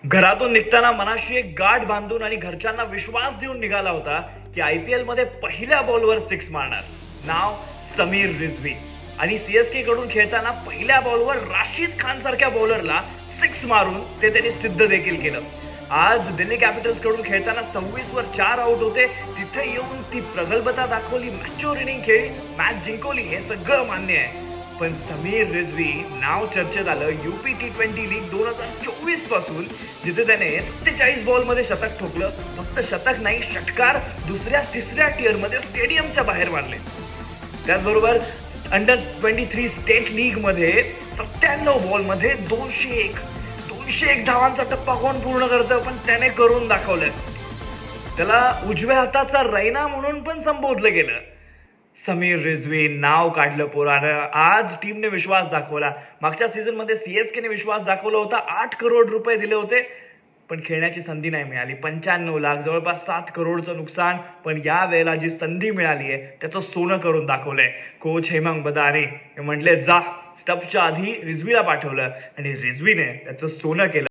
घरातून निघताना मनाशी एक गाठ बांधून आणि घरच्यांना विश्वास देऊन निघाला होता की आयपीएल मध्ये पहिल्या बॉलवर सिक्स मारणार. नाव समीर रिझवी. आणि सीएसके कडून खेळताना पहिल्या बॉलवर राशिद खान सारख्या बॉलरला सिक्स मारून ते त्यांनी सिद्ध देखील केलं. आज दिल्ली कॅपिटल्स कडून खेळताना 26 वर 4 आउट होते, तिथे येऊन ती प्रगल्भता दाखवली, मॅच्युअर इनिंग खेळली, मॅच जिंकवली, हे सगळं मान्य आहे. पण समीर रिझवी नाव चर्चेत आलं यूपी T20 लीग 2024 पासून, जिथे त्याने 47 बॉल मध्ये शतक ठोकलं. फक्त शतक नाही, षटकार दुसऱ्या तिसऱ्या टियर मध्ये स्टेडियमच्या बाहेर मारले. त्याचबरोबर अंडर 23 स्टेट लीग मध्ये 97 बॉल मध्ये 201 धावांचा टप्पा कोण पूर्ण करतं, पण त्याने करून दाखवलं. त्याला उजव्या हाताचा रैना म्हणून पण संबोधलं गेलं. समीर रिझवी नाव काढलं पोरानं. आज टीमने विश्वास दाखवला. मागच्या सीझन मध्ये सीएसकेने विश्वास दाखवला होता, 8 करोड रुपये दिले होते, पण खेळण्याची संधी नाही मिळाली. 95 लाख, जवळपास 7 करोडचं नुकसान. पण या वेळेला जी संधी मिळाली आहे त्याचं सोनं करून दाखवलंय. कोच हेमंत बदाने म्हटले जा, स्टम्पच्या आधी रिझवीला पाठवलं आणि रिझवीने त्याचं सोनं केलं.